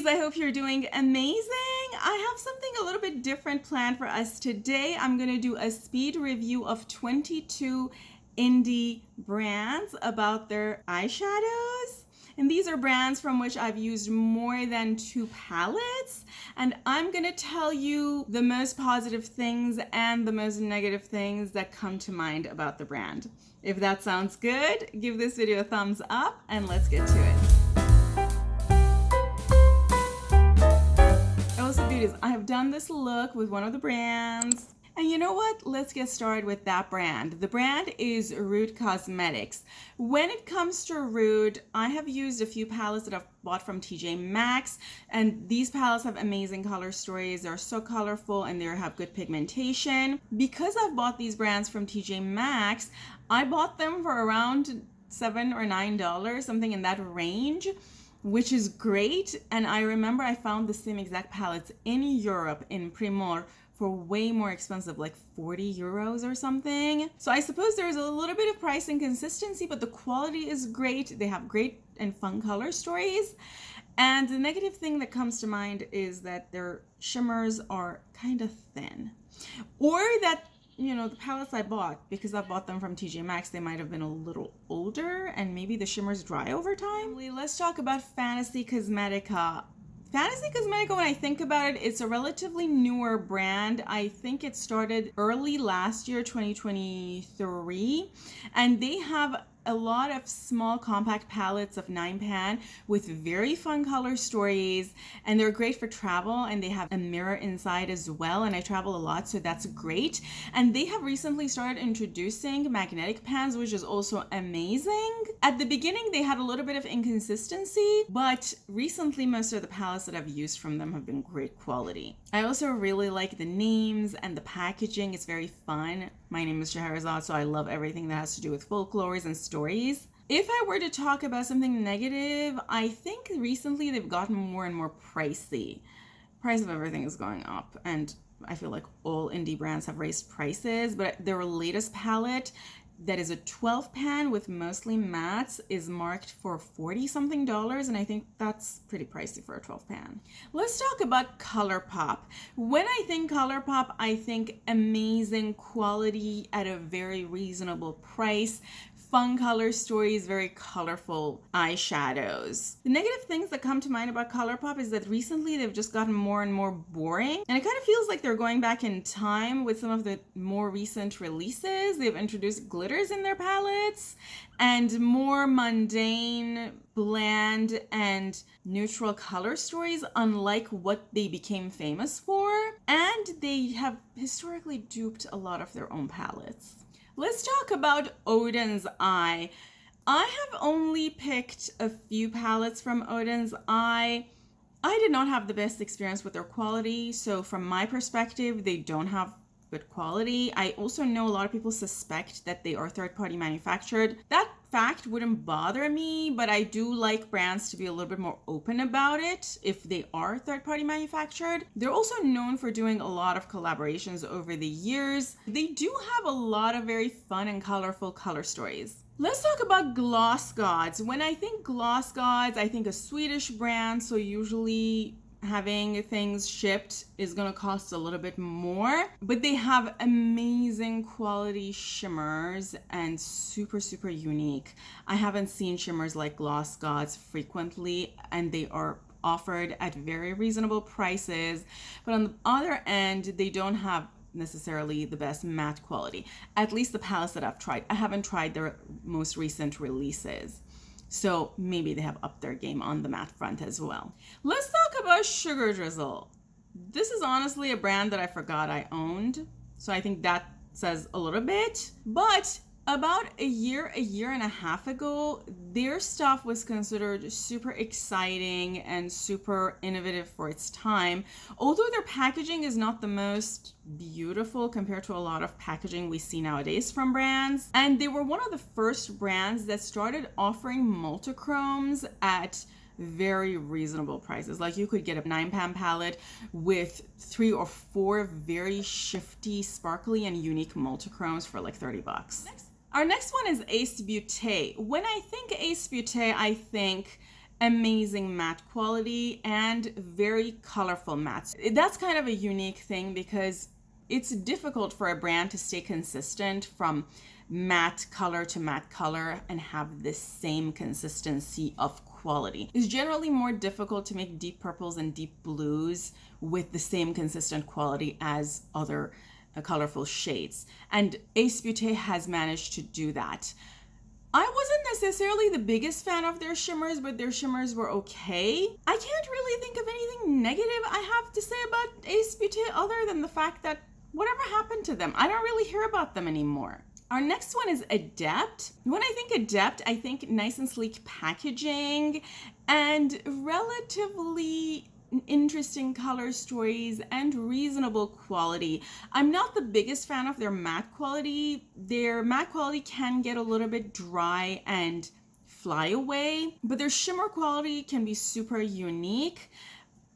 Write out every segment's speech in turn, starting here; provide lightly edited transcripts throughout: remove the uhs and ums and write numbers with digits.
I hope you're doing amazing. I have something a little bit different planned for us today. I'm going to do a speed review of 22 indie brands about their eyeshadows. And these are brands from which I've used more than 2 palettes. And I'm going to tell you the most positive things and the most negative things that come to mind about the brand. If that sounds good, give this video a thumbs up and let's get to it. Also, beauties, I have done this look with one of the brands. And you know what? Let's get started with that brand. The brand is Rude Cosmetics. When it comes to Rude, I have used a few palettes that I've bought from TJ Maxx, and these palettes have amazing color stories. They're so colorful and they have good pigmentation. Because I've bought these brands from TJ Maxx, I bought them for around $7 or $9, something in that range, which is great. And I remember I found the same exact palettes in Europe in Primor for way more expensive, like 40 euros or something. So I suppose there's a little bit of price inconsistency, but the quality is great. They have great and fun color stories. And the negative thing that comes to mind is that their shimmers are kind of thin, or that, you know, the palettes I bought, because I bought them from TJ Maxx, they might have been a little older and maybe the shimmers dry over time. Let's talk about Fantasy Cosmetica. Fantasy Cosmetica, when I think about it, it's a relatively newer brand. I think it started early last year, 2023, and they have a lot of small compact palettes of 9pan with very fun color stories, and they're great for travel, and they have a mirror inside as well, and I travel a lot, so that's great. And they have recently started introducing magnetic pans, which is also amazing. At the beginning they had a little bit of inconsistency, but recently most of the palettes that I've used from them have been great quality. I also really like the names and the packaging. It's very fun. My name is Scheherazade, so I love everything that has to do with folklores and stories. If I were to talk about something negative, I think recently they've gotten more and more pricey. Price of everything is going up, and I feel like all indie brands have raised prices, but their latest palette, that is a 12 pan with mostly mattes, is marked for $40 something, and I think that's pretty pricey for a 12 pan. Let's talk about ColourPop. When I think ColourPop, I think amazing quality at a very reasonable price, fun color stories, very colorful eyeshadows. The negative things that come to mind about ColourPop is that recently they've just gotten more and more boring, and it kind of feels like they're going back in time with some of the more recent releases. They've introduced glitters in their palettes and more mundane, bland, and neutral color stories, unlike what they became famous for, and they have historically duped a lot of their own palettes. Let's talk about Odin's Eye. I have only picked a few palettes from Odin's Eye. I did not have the best experience with their quality, so from my perspective, they don't have good quality. I also know a lot of people suspect that they are third-party manufactured. That fact wouldn't bother me, but I do like brands to be a little bit more open about it if they are third-party manufactured. They're also known for doing a lot of collaborations over the years. They do have a lot of very fun and colorful color stories. Let's talk about Gloss Gods. When I think Gloss Gods, I think a Swedish brand, so usually having things shipped is gonna cost a little bit more, but they have amazing quality shimmers and super unique. I haven't seen shimmers like Gloss Gods frequently, and they are offered at very reasonable prices, but on the other end, they don't have necessarily the best matte quality, at least the palettes that I've tried. I haven't tried their most recent releases, so maybe they have upped their game on the matte front as well. Let's talk about Sugar Drizzle. This is honestly a brand that I forgot I owned, so I think that says a little bit. But about a year and a half ago, their stuff was considered super exciting and super innovative for its time. Although their packaging is not the most beautiful compared to a lot of packaging we see nowadays from brands. And they were one of the first brands that started offering multichromes at very reasonable prices. Like you could get a 9pan palette with 3 or 4 very shifty, sparkly, and unique multichromes for like $30. Our next one is Ace Beauté. When I think Ace Beauté, I think amazing matte quality and very colorful mattes. That's kind of a unique thing because it's difficult for a brand to stay consistent from matte color to matte color and have the same consistency of quality. It's generally more difficult to make deep purples and deep blues with the same consistent quality as other colorful shades. And Ace Beauté has managed to do that. I wasn't necessarily the biggest fan of their shimmers, but their shimmers were okay. I can't really think of anything negative I have to say about Ace Beauté other than the fact that whatever happened to them, I don't really hear about them anymore. Our next one is Adept. When I think Adept, I think nice and sleek packaging and relatively interesting color stories and reasonable quality. I'm not the biggest fan of their matte quality. Their matte quality can get a little bit dry and fly away, but their shimmer quality can be super unique.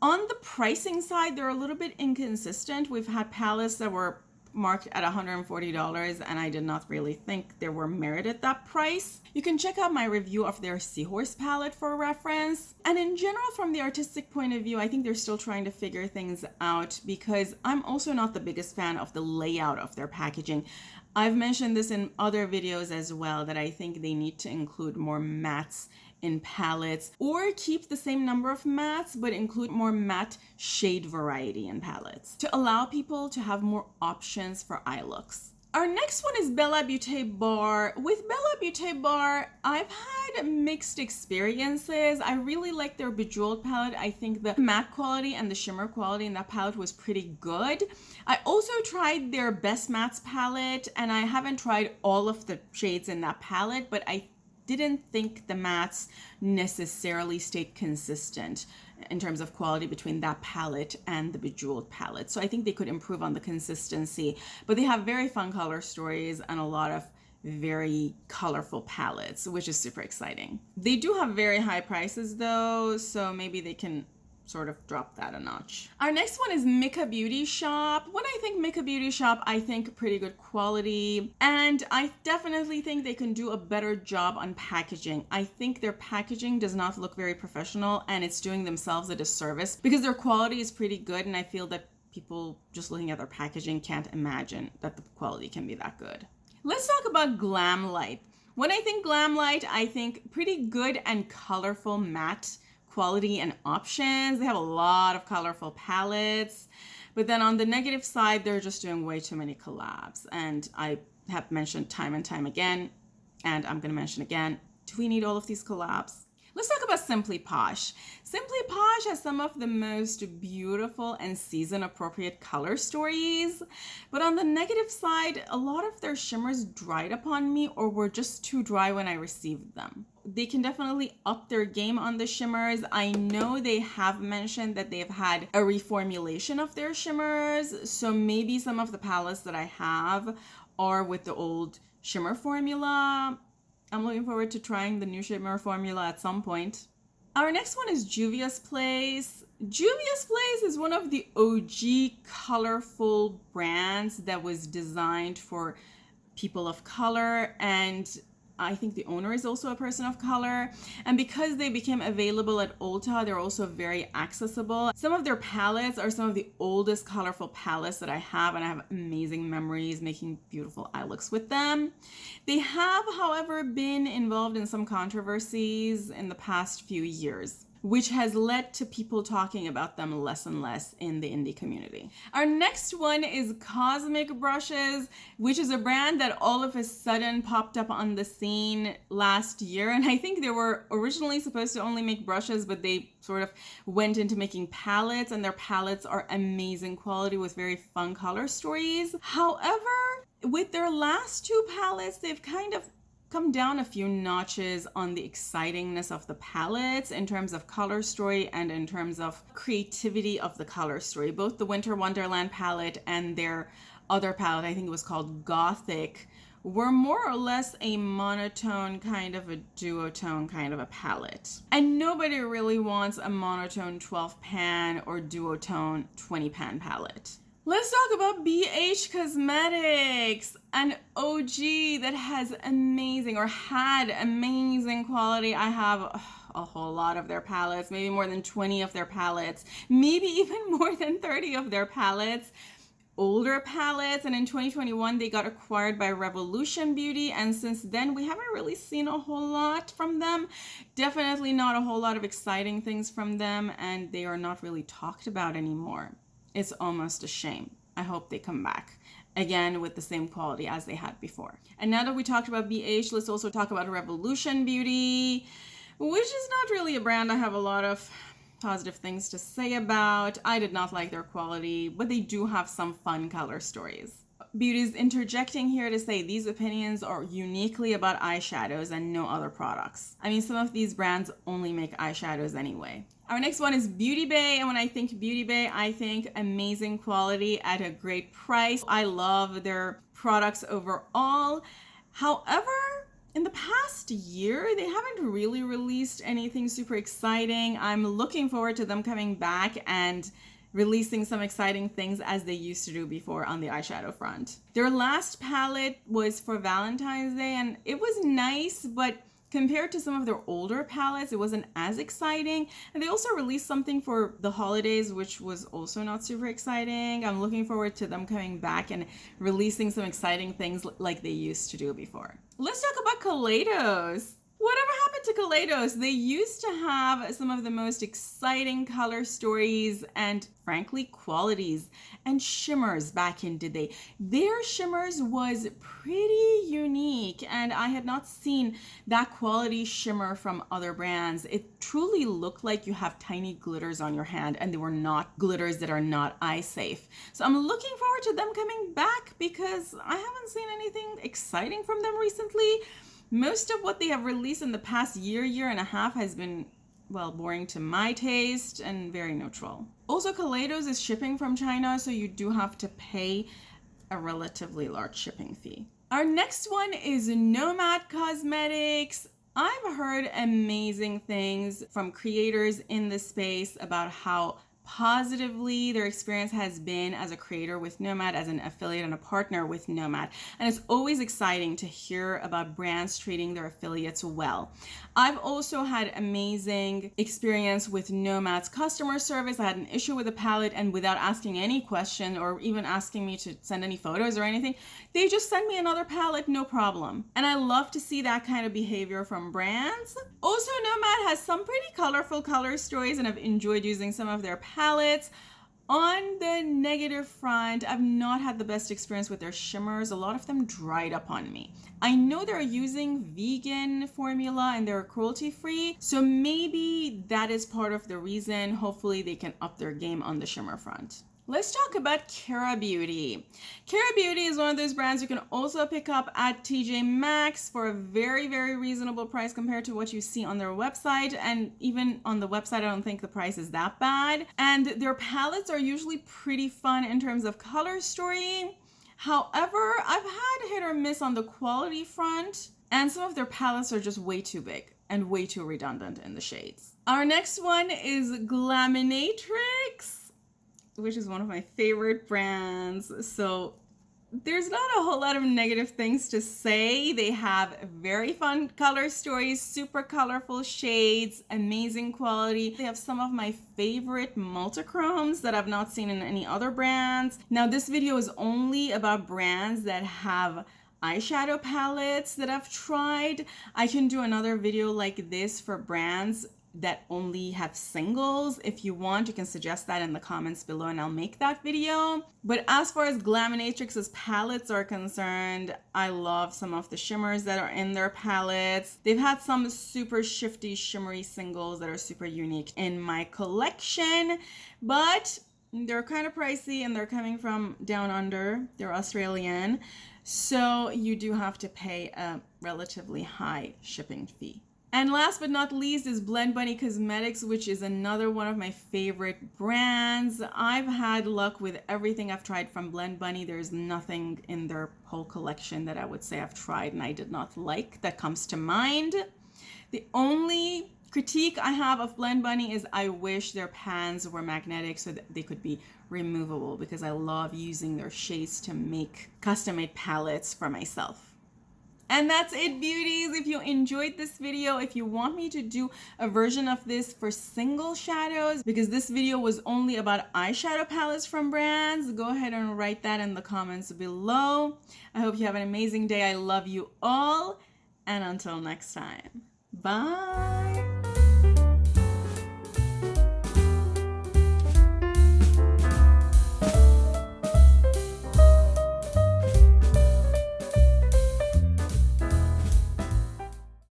On the pricing side, they're a little bit inconsistent. We've had palettes that were marked at $140 and I did not really think they were merited that price. You can check out my review of their Seahorse palette for reference. And in general, from the artistic point of view, I think they're still trying to figure things out because I'm also not the biggest fan of the layout of their packaging. I've mentioned this in other videos as well, that I think they need to include more mattes in palettes or keep the same number of mattes but include more matte shade variety in palettes to allow people to have more options for eye looks. Our next one is Bella Beauté Bar. With Bella Beauté Bar, I've had mixed experiences. I really like their Bejeweled palette. I think the matte quality and the shimmer quality in that palette was pretty good. I also tried their Best Mattes palette and I haven't tried all of the shades in that palette, but I didn't think the mattes necessarily stayed consistent in terms of quality between that palette and the Bejeweled palette. So I think they could improve on the consistency, but they have very fun color stories and a lot of very colorful palettes, which is super exciting. They do have very high prices though, so maybe they can sort of drop that a notch. Our next one is Mika Beauty Shop. When I think Mika Beauty Shop, I think pretty good quality, and I definitely think they can do a better job on packaging. I think their packaging does not look very professional and it's doing themselves a disservice because their quality is pretty good, and I feel that people just looking at their packaging can't imagine that the quality can be that good. Let's talk about Glam Light. When I think Glam Light, I think pretty good and colorful matte quality and options. They have a lot of colorful palettes, but then on the negative side, they're just doing way too many collabs. And I have mentioned time and time again, and I'm gonna mention again, do we need all of these collabs? Let's talk about Simply Posh. Simply Posh has some of the most beautiful and season-appropriate color stories, but on the negative side, a lot of their shimmers dried upon me or were just too dry when I received them. They can definitely up their game on the shimmers. I know they have mentioned that they've had a reformulation of their shimmers, so maybe some of the palettes that I have are with the old shimmer formula. I'm looking forward to trying the new shimmer formula at some point. Our next one is Juvia's Place. Juvia's Place is one of the OG colorful brands that was designed for people of color, and I think the owner is also a person of color, and because they became available at Ulta, they're also very accessible. Some of their palettes are some of the oldest colorful palettes that I have, and I have amazing memories making beautiful eye looks with them. They have, however, been involved in some controversies in the past few years, which has led to people talking about them less and less in the indie community. Our next one is Cosmic Brushes, which is a brand that all of a sudden popped up on the scene last year. And I think they were originally supposed to only make brushes, but they sort of went into making palettes, and their palettes are amazing quality with very fun color stories. However, with their last two palettes, they've kind of come down a few notches on the excitingness of the palettes in terms of color story and in terms of creativity of the color story. Both the Winter Wonderland palette and their other palette, I think it was called Gothic, were more or less a monotone kind of a duotone kind of a palette. And nobody really wants a monotone 12 pan or duotone 20 pan palette. Let's talk about BH Cosmetics, an OG that has amazing or had amazing quality. I have a whole lot of their palettes, maybe more than 20 of their palettes, maybe even more than 30 of their palettes. Older palettes, and in 2021 they got acquired by Revolution Beauty, and since then we haven't really seen a whole lot from them. Definitely not a whole lot of exciting things from them, and they are not really talked about anymore. It's almost a shame. I hope they come back again with the same quality as they had before. And now that we talked about BH, let's also talk about Revolution Beauty, which is not really a brand I have a lot of positive things to say about. I did not like their quality, but they do have some fun color stories. Beauty's interjecting here to say these opinions are uniquely about eyeshadows and no other products. I mean, some of these brands only make eyeshadows anyway. Our next one is Beauty Bay, and when I think Beauty Bay, I think amazing quality at a great price. I love their products overall. However, in the past year, they haven't really released anything super exciting. I'm looking forward to them coming back and releasing some exciting things as they used to do before on the eyeshadow front. Their last palette was for Valentine's Day, and it was nice, but compared to some of their older palettes, it wasn't as exciting. And they also released something for the holidays, which was also not super exciting. I'm looking forward to them coming back and releasing some exciting things like they used to do before. Let's talk about Kaleidos. Whatever happened to Kaleidos? They used to have some of the most exciting color stories and frankly qualities and shimmers back in the day. Their shimmers was pretty unique, and I had not seen that quality shimmer from other brands. It truly looked like you have tiny glitters on your hand, and they were not glitters that are not eye safe. So I'm looking forward to them coming back because I haven't seen anything exciting from them recently. Most of what they have released in the past year and a half has been, well, boring to my taste and very neutral. Also, Kaleidos is shipping from China, so you do have to pay a relatively large shipping fee. Our next one is Nomad Cosmetics. I've heard amazing things from creators in this space about how positively their experience has been as a creator with Nomad, as an affiliate and a partner with Nomad. And it's always exciting to hear about brands treating their affiliates well. I've also had amazing experience with Nomad's customer service. I had an issue with a palette, and without asking any question or even asking me to send any photos or anything, they just sent me another palette, no problem. And I love to see that kind of behavior from brands. Also, Nomad has some pretty colorful color stories, and I've enjoyed using some of their palettes. On the negative front, I've not had the best experience with their shimmers. A lot of them dried up on me. I know they're using vegan formula and they're cruelty free, so maybe that is part of the reason. Hopefully they can up their game on the shimmer front. Let's talk about Kara Beauty. Kara Beauty is one of those brands you can also pick up at TJ Maxx for a very, very reasonable price compared to what you see on their website. And even on the website, I don't think the price is that bad. And their palettes are usually pretty fun in terms of color story. However, I've had hit or miss on the quality front, and some of their palettes are just way too big and way too redundant in the shades. Our next one is Glaminatrix, which is one of my favorite brands. So there's not a whole lot of negative things to say. They have very fun color stories, super colorful shades, amazing quality. They have some of my favorite multichromes that I've not seen in any other brands. Now, this video is only about brands that have eyeshadow palettes that I've tried. I can do another video like this for brands that only have singles. If you want, you can suggest that in the comments below and I'll make that video. But as far as Glaminatrix's palettes are concerned, I love some of the shimmers that are in their palettes. They've had some super shifty, shimmery singles that are super unique in my collection, but they're kind of pricey and they're coming from down under. They're Australian, so you do have to pay a relatively high shipping fee. And last but not least is Blend Bunny Cosmetics, which is another one of my favorite brands. I've had luck with everything I've tried from Blend Bunny. There's nothing in their whole collection that I would say I've tried and I did not like that comes to mind. The only critique I have of Blend Bunny is I wish their pans were magnetic so that they could be removable, because I love using their shades to make custom-made palettes for myself. And that's it, beauties. If you enjoyed this video, if you want me to do a version of this for single shadows, because this video was only about eyeshadow palettes from brands, go ahead and write that in the comments below. I hope you have an amazing day. I love you all. And until next time, bye.